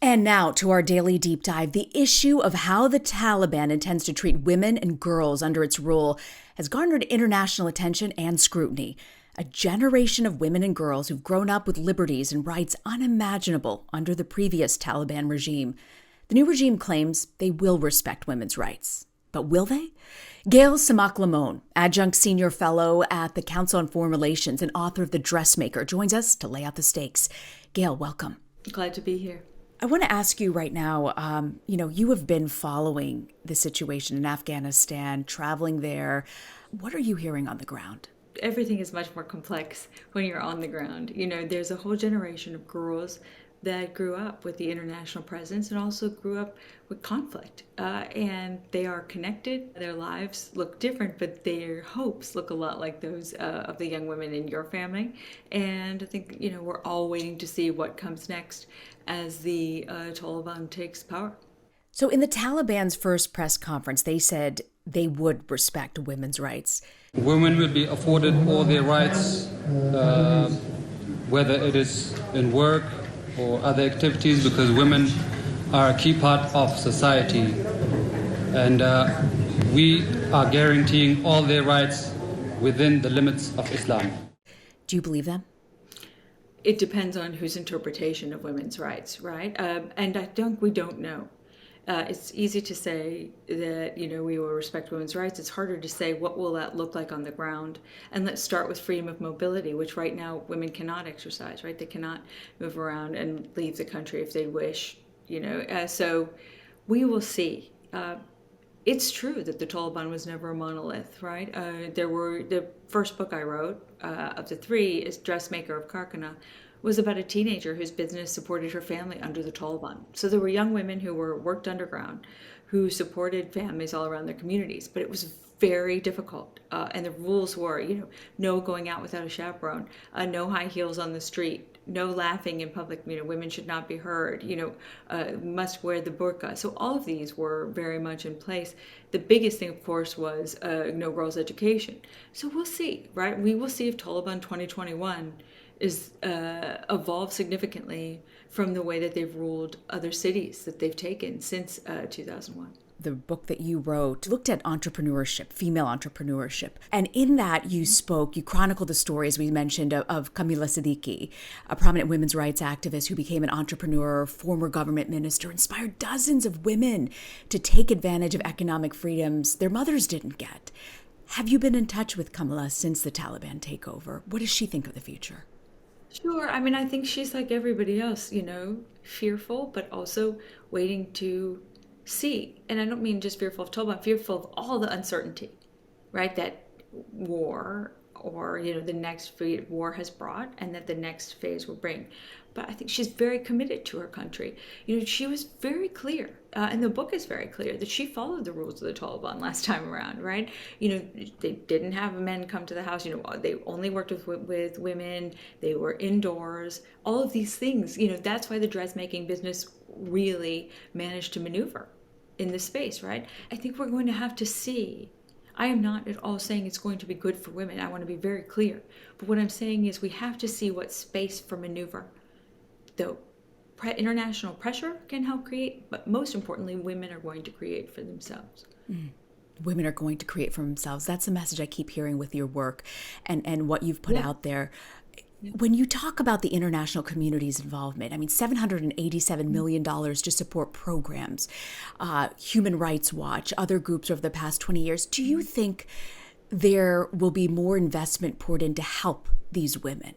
And now to our daily deep dive. The issue of how the Taliban intends to treat women and girls under its rule has garnered international attention and scrutiny. A generation of women and girls who've grown up with liberties and rights unimaginable under the previous Taliban regime. The new regime claims they will respect women's rights. But will they? Gayle Tzemach Lemmon, adjunct senior fellow at the Council on Foreign Relations and author of The Dressmaker, joins us to lay out the stakes. Gayle, welcome. Glad to be here. I want to ask you right now, you have been following the situation in Afghanistan, traveling there. What are you hearing on the ground? Everything is much more complex when you're on the ground. There's a whole generation of girls that grew up with the international presence and also grew up with conflict. And they are connected. Their lives look different, but their hopes look a lot like those of the young women in your family. And I think, we're all waiting to see what comes next as the Taliban takes power. So in the Taliban's first press conference, they said they would respect women's rights. Women will be afforded all their rights, whether it is in work or other activities, because women are a key part of society. And we are guaranteeing all their rights within the limits of Islam. Do you believe them? It depends on whose interpretation of women's rights, right? And we don't know. It's easy to say that, we will respect women's rights. It's harder to say what will that look like on the ground. And let's start with freedom of mobility, which right now women cannot exercise, right? They cannot move around and leave the country if they wish, So we will see. It's true that the Taliban was never a monolith, right? The first book I wrote of the three is Dressmaker of Karkana, was about a teenager whose business supported her family under the Taliban. So there were young women who worked underground, who supported families all around their communities, but it was very difficult. And the rules were, no going out without a chaperone, no high heels on the street, no laughing in public, women should not be heard, must wear the burqa. So all of these were very much in place. The biggest thing, of course, was no girls' education. So we'll see, right? We will see if Taliban 2021 is evolved significantly from the way that they've ruled other cities that they've taken since 2001. The book that you wrote looked at entrepreneurship, female entrepreneurship. And in that you chronicled the story, as we mentioned, of Kamila Siddiqui, a prominent women's rights activist who became an entrepreneur, former government minister, inspired dozens of women to take advantage of economic freedoms their mothers didn't get. Have you been in touch with Kamila since the Taliban takeover? What does she think of the future? Sure. I think she's like everybody else, fearful, but also waiting to see. And I don't mean just fearful of Taliban, fearful of all the uncertainty, right? That war or, the next war has brought and that the next phase will bring. But I think she's very committed to her country. She was very clear, and the book is very clear, that she followed the rules of the Taliban last time around, right? They didn't have men come to the house. They only worked with women. They were indoors. All of these things, that's why the dressmaking business really managed to maneuver in this space, right? I think we're going to have to see. I am not at all saying it's going to be good for women. I want to be very clear. But what I'm saying is we have to see what space for maneuver the international pressure can help create, but most importantly, women are going to create for themselves. Women are going to create for themselves. That's the message I keep hearing with your work and what you've put out there. When you talk about the international community's involvement, $787 million to support programs, Human Rights Watch, other groups over the past 20 years, do you think there will be more investment poured in to help these women?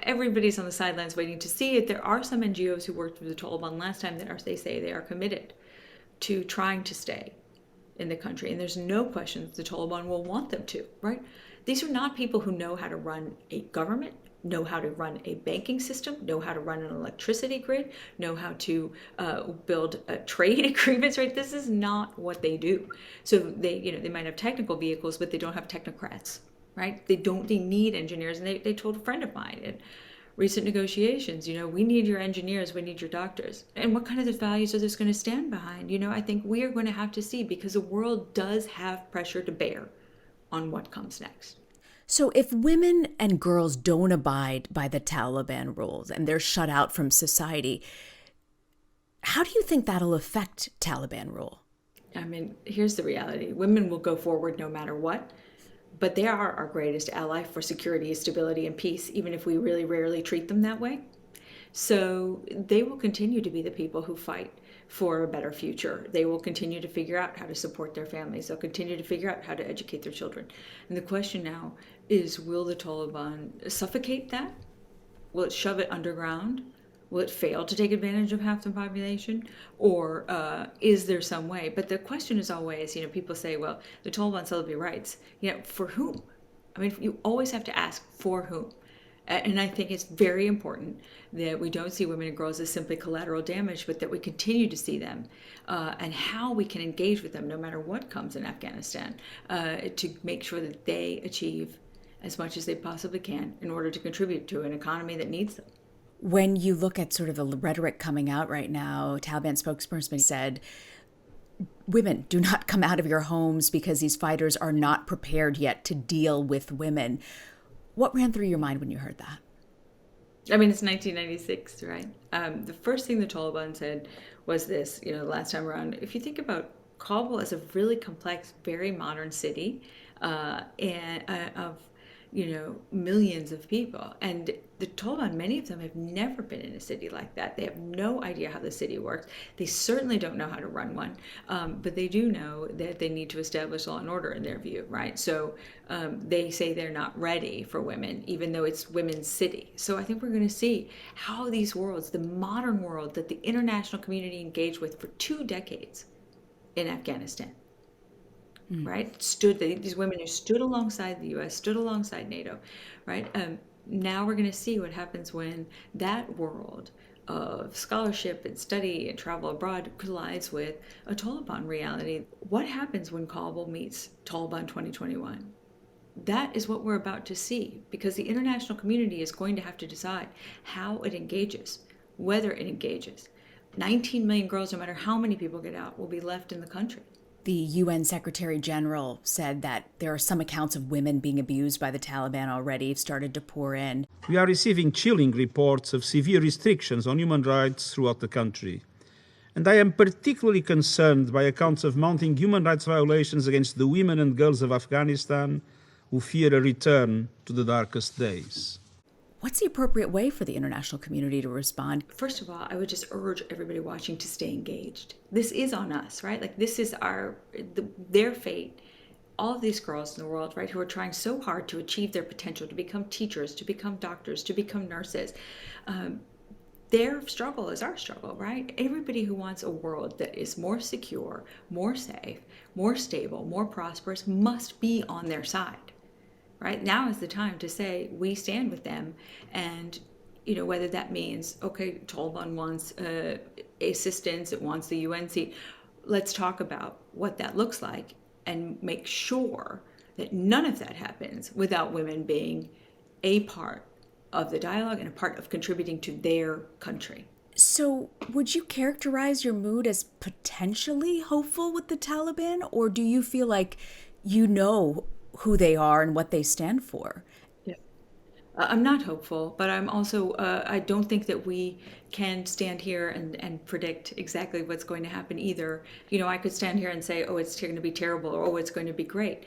Everybody's on the sidelines waiting to see it. There are some NGOs who worked with the Taliban last time they say they are committed to trying to stay in the country. And there's no question that the Taliban will want them to, right? These are not people who know how to run a government, know how to run a banking system, know how to run an electricity grid, know how to build trade agreements, right? This is not what they do. So they might have technical vehicles, but they don't have technocrats, right? They need engineers. And they told a friend of mine in recent negotiations, we need your engineers, we need your doctors. And what kind of values are this going to stand behind? I think we are going to have to see, because the world does have pressure to bear on what comes next. So if women and girls don't abide by the Taliban rules and they're shut out from society, How do you think that'll affect Taliban rule? I mean, here's the reality. Women will go forward no matter what, but they are our greatest ally for security, stability, and peace, even if we really rarely treat them that way. So they will continue to be the people who fight for a better future. They will continue to figure out how to support their families. They'll continue to figure out how to educate their children. And the question now is, will the Taliban suffocate that? Will it shove it underground? Will it fail to take advantage of half the population? Or is there some way? But the question is always, people say, well, the Taliban celebrate rights. For whom? I mean, you always have to ask for whom. And I think it's very important that we don't see women and girls as simply collateral damage, but that we continue to see them and how we can engage with them no matter what comes in Afghanistan to make sure that they achieve as much as they possibly can in order to contribute to an economy that needs them. When you look at sort of the rhetoric coming out right now, Taliban spokesperson said, women, do not come out of your homes because these fighters are not prepared yet to deal with women. What ran through your mind when you heard that? I mean, it's 1996, right? The first thing the Taliban said was this, the last time around. If you think about Kabul as a really complex, very modern city and of millions of people. And the Taliban, many of them have never been in a city like that. They have no idea how the city works. They certainly don't know how to run one. But they do know that they need to establish law and order in their view, right? So they say they're not ready for women, even though it's women's city. So I think we're going to see how these worlds, the modern world that the international community engaged with for 2 decades in Afghanistan, right? These women who stood alongside the U.S., stood alongside NATO, right? Now we're going to see what happens when that world of scholarship and study and travel abroad collides with a Taliban reality. What happens when Kabul meets Taliban 2021? That is what we're about to see, because the international community is going to have to decide how it engages, whether it engages. 19 million girls, no matter how many people get out, will be left in the country. The UN Secretary General said that there are some accounts of women being abused by the Taliban already started to pour in. We are receiving chilling reports of severe restrictions on human rights throughout the country. And I am particularly concerned by accounts of mounting human rights violations against the women and girls of Afghanistan who fear a return to the darkest days. What's the appropriate way for the international community to respond? First of all, I would just urge everybody watching to stay engaged. This is on us, right? Like, this is their fate. All of these girls in the world, right, who are trying so hard to achieve their potential, to become teachers, to become doctors, to become nurses. Their struggle is our struggle, right? Everybody who wants a world that is more secure, more safe, more stable, more prosperous must be on their side. Right? Now is the time to say we stand with them, and whether that means, okay, Taliban wants assistance, it wants the UN seat. Let's talk about what that looks like and make sure that none of that happens without women being a part of the dialogue and a part of contributing to their country. So would you characterize your mood as potentially hopeful with the Taliban, or do you feel like who they are and what they stand for? Yeah. I'm not hopeful, but I'm also, I don't think that we can stand here and predict exactly what's going to happen either. I could stand here and say, oh, it's going to be terrible, or oh, it's going to be great.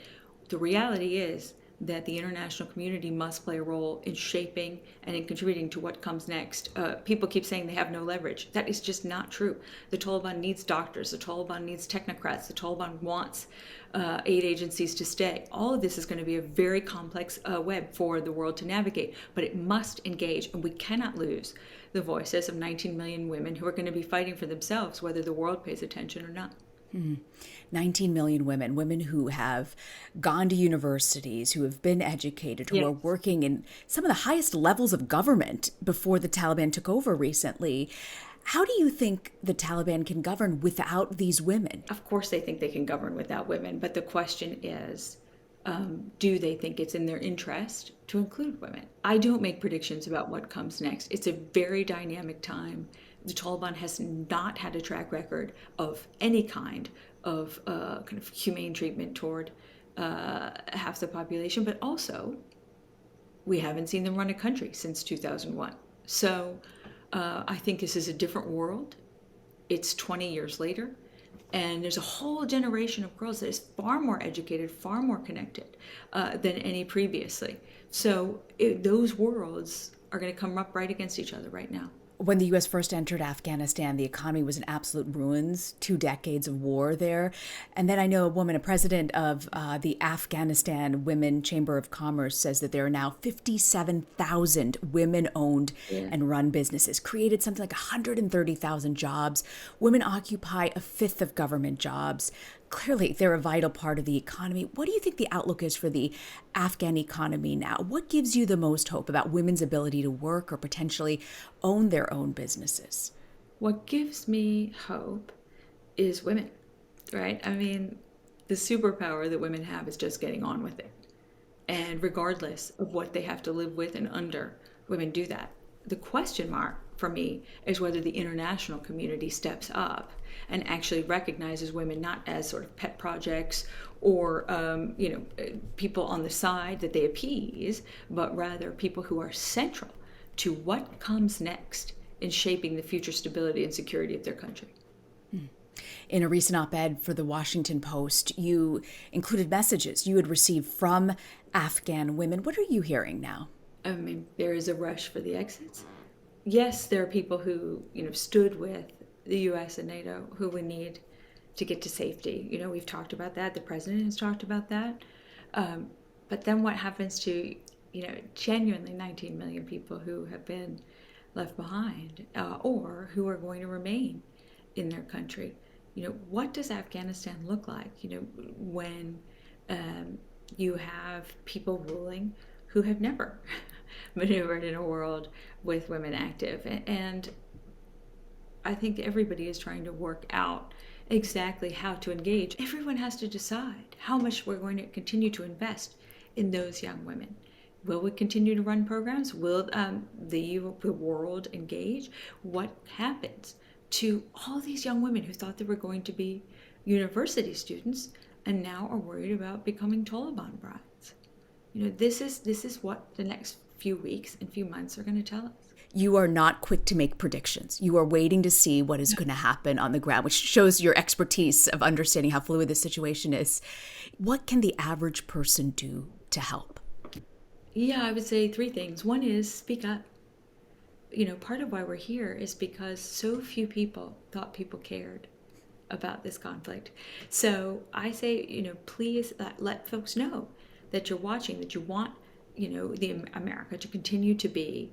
The reality is that the international community must play a role in shaping and in contributing to what comes next. People keep saying they have no leverage. That is just not true. The Taliban needs doctors. The Taliban needs technocrats. The Taliban wants aid agencies to stay. All of this is going to be a very complex web for the world to navigate, but it must engage, and we cannot lose the voices of 19 million women who are going to be fighting for themselves, whether the world pays attention or not. 19 million women who have gone to universities, who have been educated, who are working in some of the highest levels of government before the Taliban took over recently. How do you think the Taliban can govern without these women? Of course they think they can govern without women, but the question is, do they think it's in their interest to include women? I don't make predictions about what comes next. It's a very dynamic time. The Taliban has not had a track record of any kind of kind of humane treatment toward half the population, but also we haven't seen them run a country since 2001. So I think this is a different world it's 20 years later, and there's a whole generation of girls that is far more educated, far more connected than any previously. So those worlds are going to come up right against each other right now. When the U.S. first entered Afghanistan, the economy was in absolute ruins, 2 decades of war there. And then I know a woman, a president of the Afghanistan Women Chamber of Commerce, says that there are now 57,000 women-owned and run businesses, created something like 130,000 jobs. Women occupy a fifth of government jobs. Clearly, they're a vital part of the economy. What do you think the outlook is for the Afghan economy now? What gives you the most hope about women's ability to work or potentially own their own businesses? What gives me hope is women, right? I mean, the superpower that women have is just getting on with it. And regardless of what they have to live with and under, women do that. The question mark for me is whether the international community steps up and actually recognizes women not as sort of pet projects or people on the side that they appease, but rather people who are central to what comes next in shaping the future stability and security of their country. In a recent op-ed for the Washington Post, you included messages you had received from Afghan women. What are you hearing now? I mean, there is a rush for the exits. Yes, there are people who, stood with the U.S. and NATO who we need to get to safety. We've talked about that. The president has talked about that. But then what happens to, genuinely 19 million people who have been left behind or who are going to remain in their country? What does Afghanistan look like, when you have people ruling who have never maneuvered in a world with women active? And I think everybody is trying to work out exactly how to engage. Everyone has to decide how much we're going to continue to invest in those young women. Will we continue to run programs? Will the world engage? What happens to all these young women who thought they were going to be university students and now are worried about becoming Taliban brides? This is what the next few weeks and few months are going to tell us. You are not quick to make predictions. You are waiting to see what is going to happen on the ground, which shows your expertise of understanding how fluid this situation is. What can the average person do to help? Yeah, I would say 3 things. One is speak up. Part of why we're here is because so few people thought people cared about this conflict. So I say, please let folks know that you're watching, that you want, the America to continue to be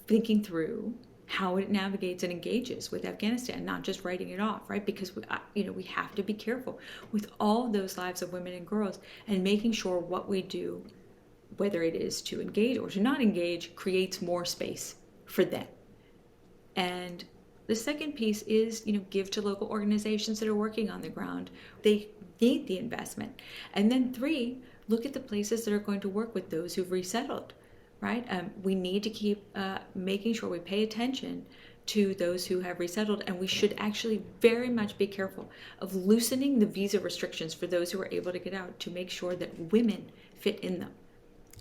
thinking through how it navigates and engages with Afghanistan, not just writing it off, right? Because we have to be careful with all those lives of women and girls and making sure what we do, whether it is to engage or to not engage, creates more space for them. And the second piece is, give to local organizations that are working on the ground. They need the investment. And then 3, look at the places that are going to work with those who've resettled, right? We need to keep making sure we pay attention to those who have resettled, and we should actually very much be careful of loosening the visa restrictions for those who are able to get out to make sure that women fit in them.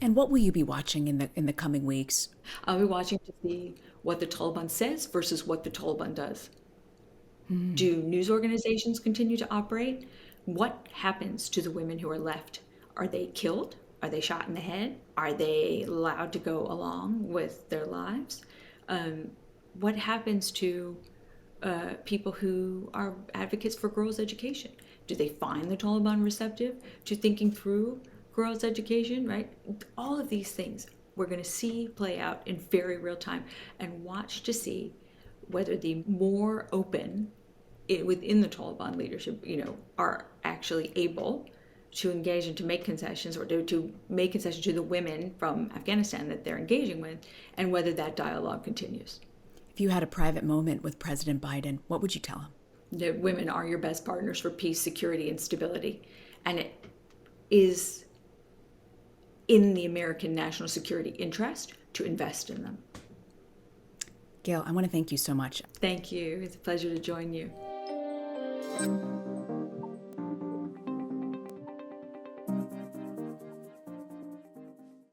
And what will you be watching in the coming weeks? I'll be watching to see what the Taliban says versus what the Taliban does. Do news organizations continue to operate? What happens to the women who are left? Are they killed? Are they shot in the head? Are they allowed to go along with their lives? What happens to people who are advocates for girls' education? Do they find the Taliban receptive to thinking through girls' education, right? All of these things we're going to see play out in very real time and watch to see whether the more open within the Taliban leadership, are actually able to engage and to make concessions or to make concessions to the women from Afghanistan that they're engaging with, and whether that dialogue continues. If you had a private moment with President Biden, what would you tell him? That women are your best partners for peace, security, and stability. And it is in the American national security interest to invest in them. Gayle, I want to thank you so much. Thank you. It's a pleasure to join you.